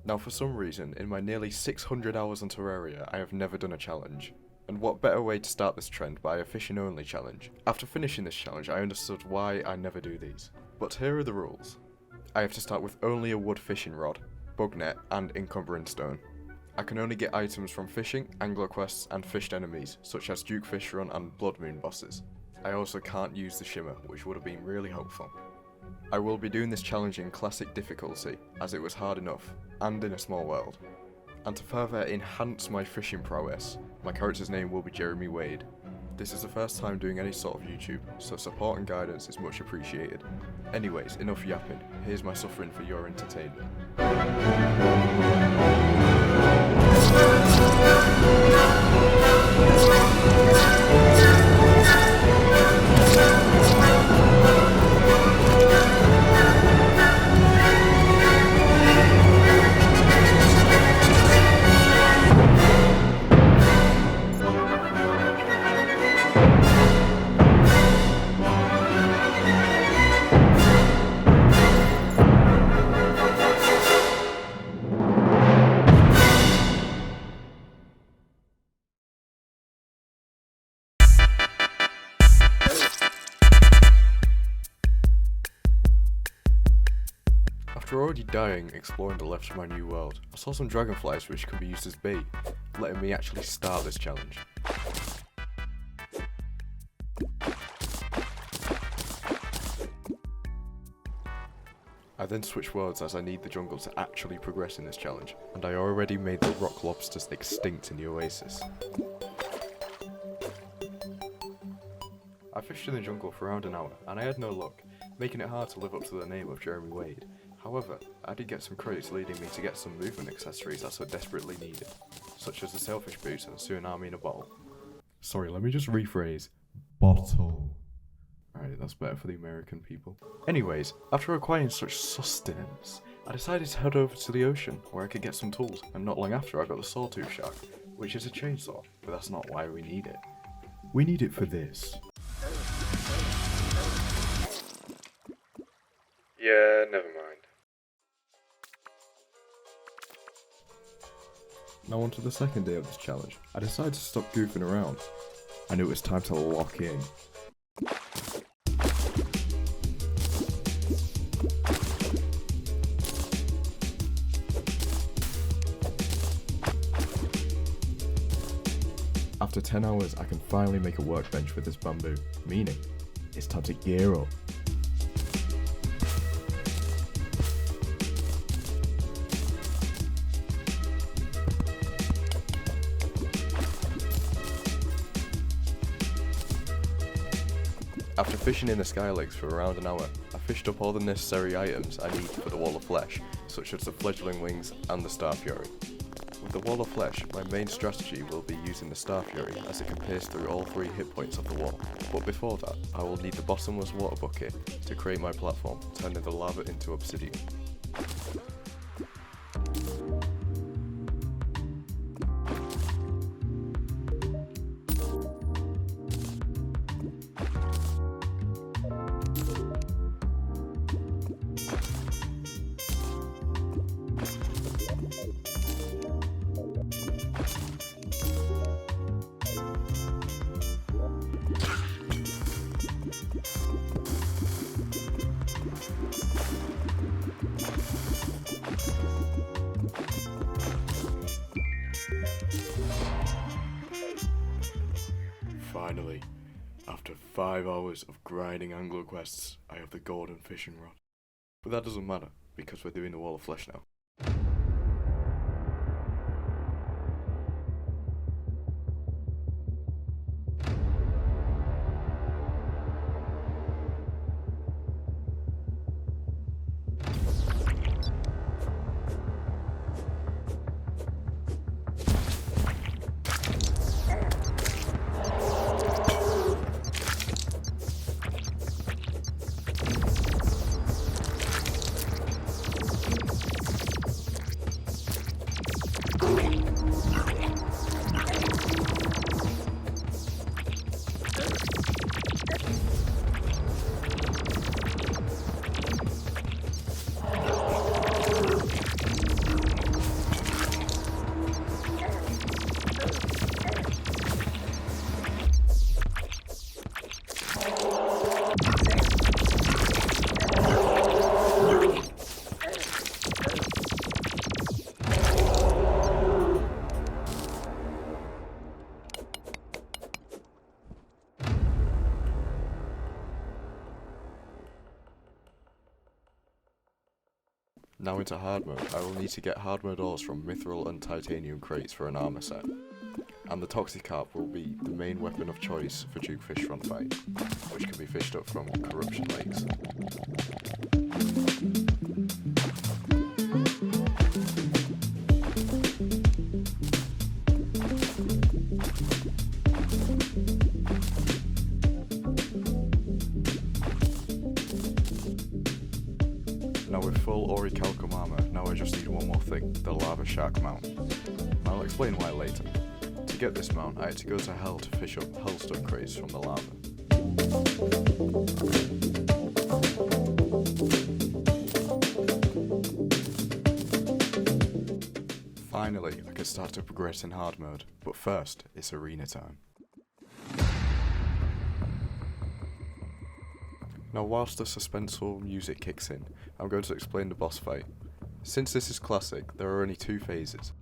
Now for some reason, in my nearly 600 hours on Terraria, I have never done a challenge. And what better way to start this trend by a fishing only challenge? After finishing this challenge, I understood why I never do these. But here are the rules. I have to start with only a wood fishing rod, bug net, and encumbering stone. I can only get items from fishing, angler quests, and fished enemies, such as Duke Fishron and Blood Moon bosses. I also can't use the shimmer, which would have been really helpful. I will be doing this challenge in classic difficulty, as it was hard enough, and in a small world. And to further enhance my fishing prowess, my character's name will be Jeremy Wade. This is the first time doing any sort of YouTube, so support and guidance is much appreciated. Anyways, enough yapping, here's my suffering for your entertainment. After already dying exploring the left of my new world, I saw some dragonflies which could be used as bait, letting me actually start this challenge. I then switched worlds as I need the jungle to actually progress in this challenge, and I already made the rock lobsters extinct in the oasis. I fished in the jungle for around an hour, and I had no luck, making it hard to live up to the name of Jeremy Wade. However, I did get some credits leading me to get some movement accessories that so desperately needed, such as the Selfish Boots and Tsunami in a Bottle. Sorry, let me just rephrase. Bottle. Alright, that's better for the American people. Anyways, after acquiring such sustenance, I decided to head over to the ocean, where I could get some tools, and not long after I got the Sawtooth Shark, which is a chainsaw, but that's not why we need it. We need it for this. Yeah, never mind. Now on to the second day of this challenge. I decided to stop goofing around. I knew it was time to lock in. After 10 hours, I can finally make a workbench with this bamboo, meaning it's time to gear up. After fishing in the Sky Lakes for around an hour, I fished up all the necessary items I need for the Wall of Flesh, such as the Fledgling Wings and the Star Fury. With the Wall of Flesh, my main strategy will be using the Star Fury as it can pierce through all 3 hit points of the wall, but before that, I will need the bottomless water bucket to create my platform, turning the lava into obsidian. Finally, after 5 hours of grinding angler quests, I have the golden fishing rod. But that doesn't matter, because we're doing the Wall of Flesh now. Now into hard mode, I will need to get hard mode ores from mithril and titanium crates for an armor set. And the Toxicarp will be the main weapon of choice for Duke Fishron fight, which can be fished up from corruption lakes. Now with full orichalcum armor, now I just need one more thing, the lava shark mount. I'll explain why later. To get this mount, I had to go to hell to fish up hellstone crates from the lava. Finally, I could start to progress in hard mode, but first, it's arena time. Now whilst the suspenseful music kicks in, I'm going to explain the boss fight. Since this is classic, there are only two phases.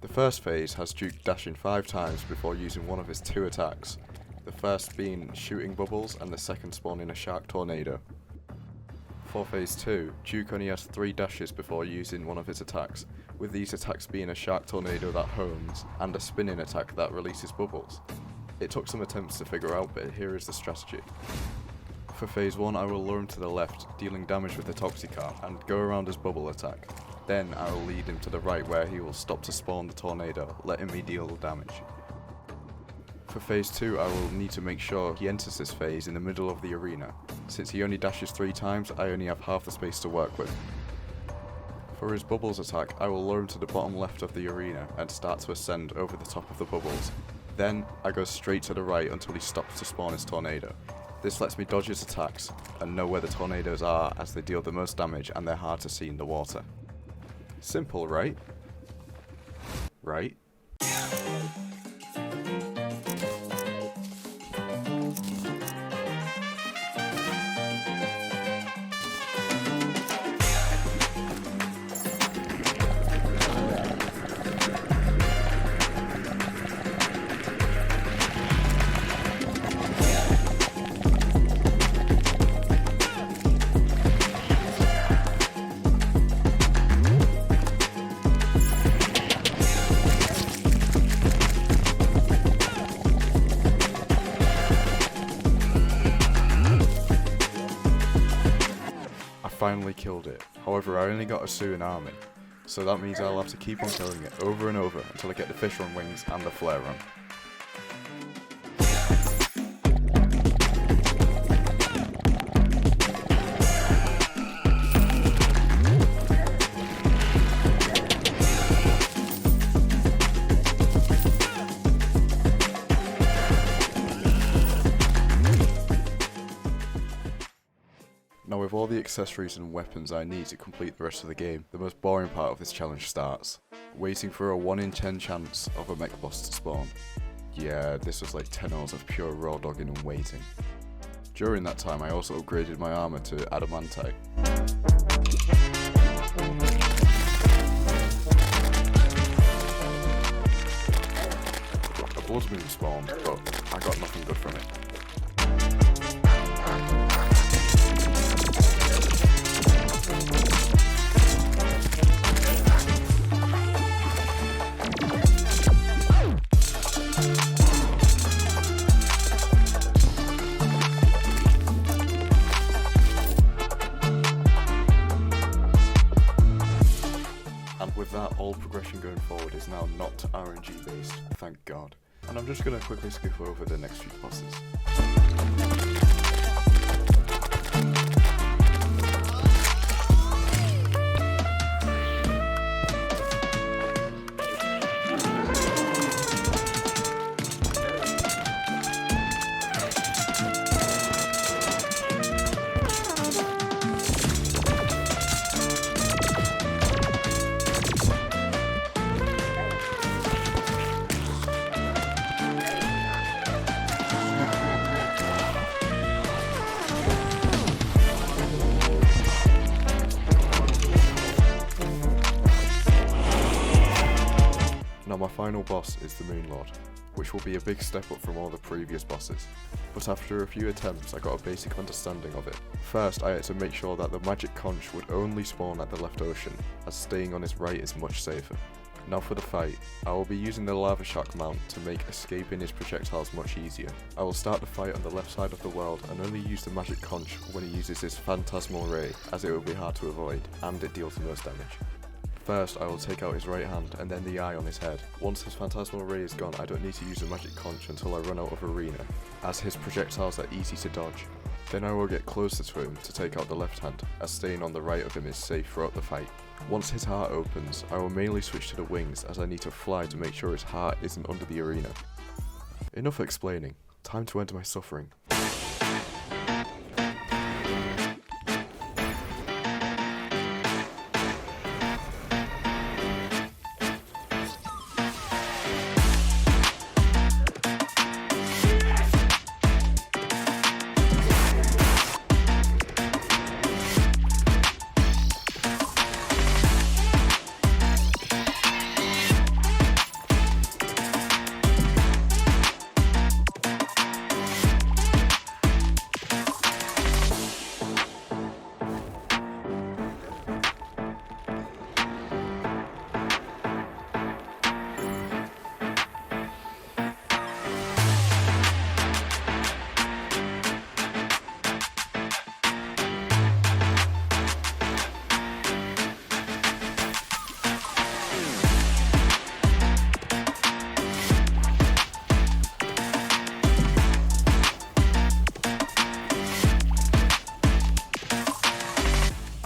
The first phase has Duke dashing 5 times before using one of his 2 attacks, the first being shooting bubbles and the second spawning a shark tornado. For phase 2, Duke only has 3 dashes before using one of his attacks, with these attacks being a shark tornado that homes and a spinning attack that releases bubbles. It took some attempts to figure out, but here is the strategy. For phase 1, I will lure him to the left, dealing damage with the Toxicarp, and go around his bubble attack. Then I will lead him to the right where he will stop to spawn the tornado, letting me deal damage. For phase 2, I will need to make sure he enters this phase in the middle of the arena. Since he only dashes 3 times, I only have half the space to work with. For his bubbles attack, I will lure him to the bottom left of the arena and start to ascend over the top of the bubbles. Then, I go straight to the right until he stops to spawn his tornado. This lets me dodge his attacks and know where the tornadoes are as they deal the most damage and they're hard to see in the water. Simple, right? Right? Finally killed it. However, I only got a Suin army, so that means I'll have to keep on killing it over and over until I get the Fishron wings and the flare run. Now with all the accessories and weapons I need to complete the rest of the game, the most boring part of this challenge starts. Waiting for a 1 in 10 chance of a mech boss to spawn. Yeah, this was like 10 hours of pure raw dogging and waiting. During that time I also upgraded my armor to adamantite. A blood moon spawned, but I got nothing good from it. And with that, all progression going forward is now not RNG based, thank God. And I'm just going to quickly skip over the next few bosses. Now my final boss is the Moon Lord. which will be a big step up from all the previous bosses. But after a few attempts I got a basic understanding of it. First I had to make sure that the magic conch would only spawn at the left ocean, as staying on his right is much safer. Now for the fight, I will be using the lava shark mount to make escaping his projectiles much easier. I will start the fight on the left side of the world and only use the magic conch when he uses his phantasmal ray, as it will be hard to avoid, and it deals the most damage. First I will take out his right hand and then the eye on his head. Once his phantasmal ray is gone I don't need to use the magic conch until I run out of arena, as his projectiles are easy to dodge. Then I will get closer to him to take out the left hand, as staying on the right of him is safe throughout the fight. Once his heart opens, I will mainly switch to the wings as I need to fly to make sure his heart isn't under the arena. Enough explaining, time to end my suffering.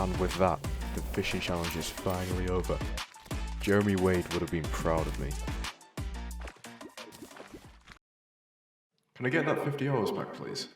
And with that, the fishing challenge is finally over. Jeremy Wade would have been proud of me. Can I get that 50 hours back, please?